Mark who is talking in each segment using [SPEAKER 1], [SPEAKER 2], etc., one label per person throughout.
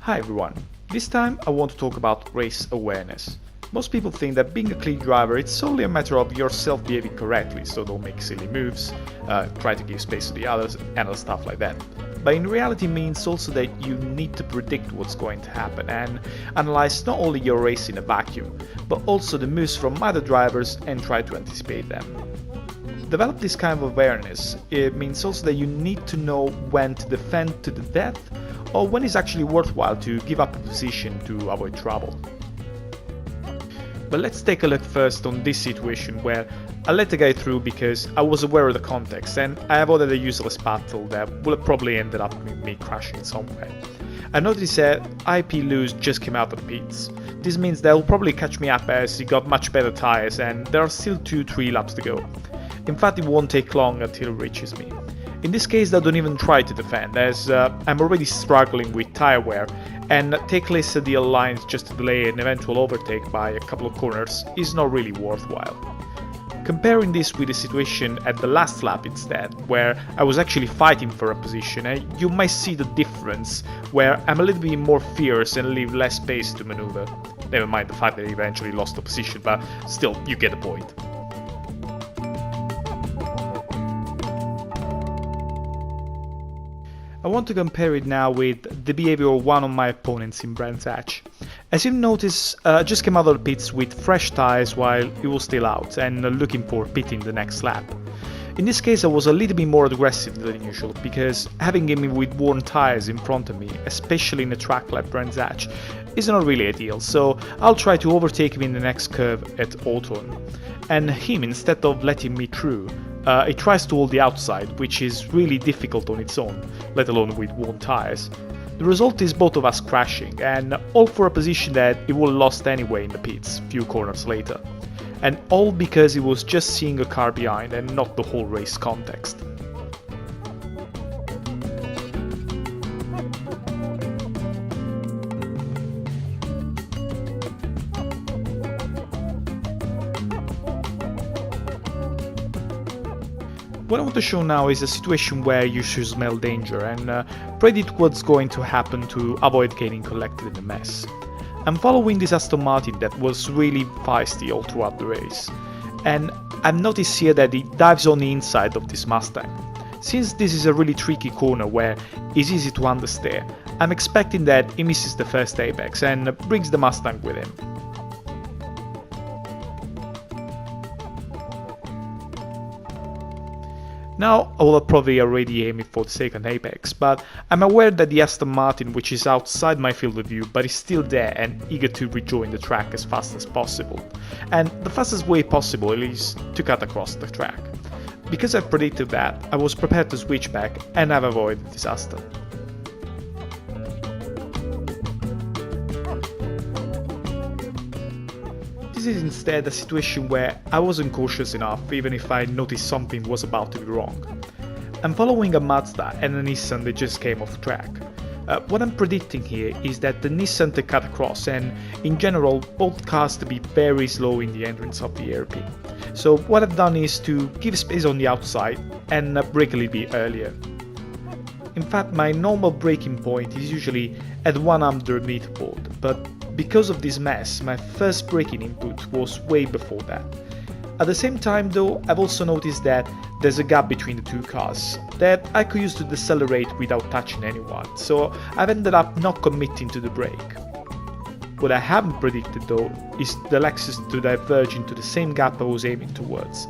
[SPEAKER 1] Hi everyone, this time I want to talk about race awareness. Most people think that being a clean driver it's solely a matter of yourself behaving correctly, so don't make silly moves, try to give space to the others and other stuff like that. But in reality means also that you need to predict what's going to happen and analyze not only your race in a vacuum, but also the moves from other drivers and try to anticipate them. Develop this kind of awareness, it means also that you need to know when to defend to the death or when it's actually worthwhile to give up a position to avoid trouble. But let's take a look first on this situation where I let the guy through because I was aware of the context and I avoided a useless battle that would have probably ended up with me crashing somewhere. I noticed that IP Lewis just came out of the pits. This means they'll probably catch me up as he got much better tyres and there are still 2-3 laps to go. In fact, it won't take long until it reaches me. In this case, I don't even try to defend, as I'm already struggling with tyre wear, and take less ideal lines just to delay an eventual overtake by a couple of corners is not really worthwhile. Comparing this with the situation at the last lap instead, where I was actually fighting for a position, you might see the difference, where I'm a little bit more fierce and leave less space to maneuver. Never mind the fact that I eventually lost the position, but still, you get the point. I want to compare it now with the behavior of one of my opponents in Brands Hatch. As you'll notice, I just came out of the pits with fresh tyres while he was still out and looking for pitting the next lap. In this case I was a little bit more aggressive than usual because having him with worn tyres in front of me, especially in a track like Brands Hatch, is not really ideal, so I'll try to overtake him in the next curve at Autumn. And him, instead of letting me through, he tries to hold the outside, which is really difficult on its own, let alone with worn tyres. The result is both of us crashing, and all for a position that he would have lost anyway in the pits, few corners later. And all because he was just seeing a car behind and not the whole race context. What I want to show now is a situation where you should smell danger and predict what's going to happen to avoid getting collected in the mess. I'm following this Aston Martin that was really feisty all throughout the race, and I've noticed here that it dives on the inside of this Mustang. Since this is a really tricky corner where it's easy to understeer, I'm expecting that he misses the first apex and brings the Mustang with him. Now I will probably already aiming for the second apex, but I'm aware that the Aston Martin, which is outside my field of view but is still there and eager to rejoin the track as fast as possible. And the fastest way possible is to cut across the track. Because I predicted that, I was prepared to switch back and have avoided disaster. This is instead a situation where I wasn't cautious enough even if I noticed something was about to be wrong. I'm following a Mazda and a Nissan that just came off track. What I'm predicting here is that the Nissan to cut across and in general both cars to be very slow in the entrance of the hairpin. So what I've done is to give space on the outside and brake a little bit earlier. In fact, my normal braking point is usually at 100 meter board, but because of this mess, my first braking input was way before that. At the same time though, I've also noticed that there's a gap between the two cars that I could use to decelerate without touching anyone, so I've ended up not committing to the brake. What I haven't predicted though is the Lexus to diverge into the same gap I was aiming towards.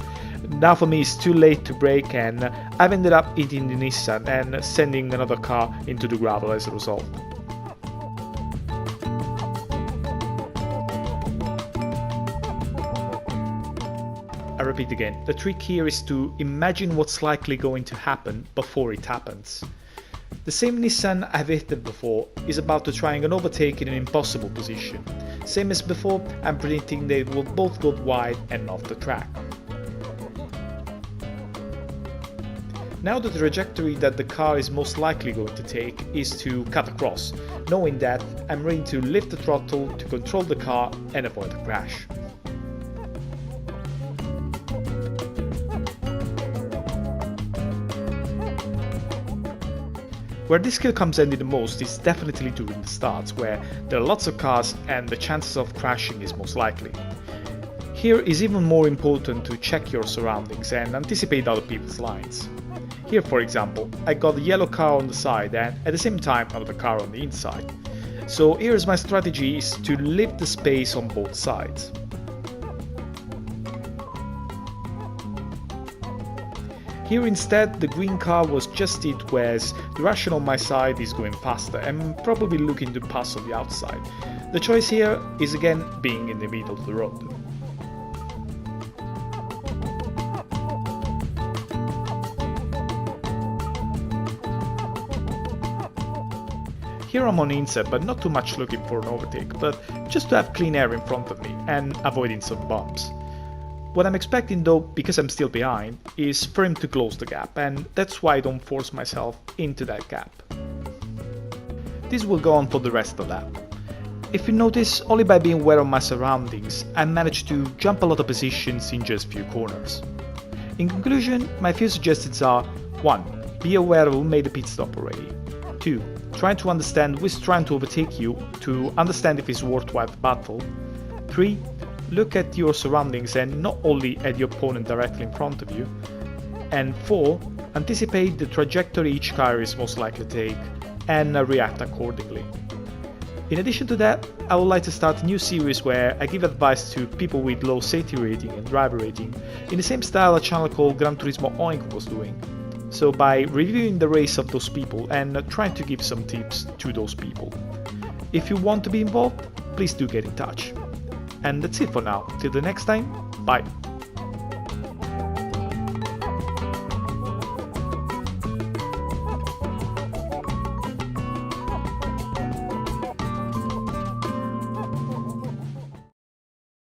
[SPEAKER 1] Now for me it's too late to brake and I've ended up hitting the Nissan and sending another car into the gravel as a result. I repeat again, the trick here is to imagine what's likely going to happen before it happens. The same Nissan I've hit before is about to try and overtake in an impossible position. Same as before, I'm predicting they will both go wide and off the track. Now the trajectory that the car is most likely going to take is to cut across, knowing that I'm ready to lift the throttle to control the car and avoid a crash. Where this skill comes handy the most is definitely during the starts, where there are lots of cars and the chances of crashing is most likely. Here is even more important to check your surroundings and anticipate other people's lines. Here, for example, I got a yellow car on the side and at the same time another car on the inside. So here's my strategy is to leave the space on both sides. Here instead the green car was just it, whereas the Russian on my side is going faster and probably looking to pass on the outside. The choice here is again being in the middle of the road. Here I'm on inside, but not too much looking for an overtake, but just to have clean air in front of me and avoiding some bumps. What I'm expecting though, because I'm still behind, is for him to close the gap, and that's why I don't force myself into that gap. This will go on for the rest of the lap. If you notice, only by being aware of my surroundings, I managed to jump a lot of positions in just few corners. In conclusion, my few suggestions are: 1. Be aware of who made the pit stop already. 2. Try to understand who is trying to overtake you to understand if it's worthwhile the battle. 3. Look at your surroundings and not only at your opponent directly in front of you. And 4. Anticipate the trajectory each car is most likely to take and react accordingly. In addition to that, I would like to start a new series where I give advice to people with low safety rating and driver rating, in the same style a channel called Gran Turismo I'll was doing. So by reviewing the race of those people and trying to give some tips to those people. If you want to be involved, please do get in touch. And that's it for now. Till the next time, bye.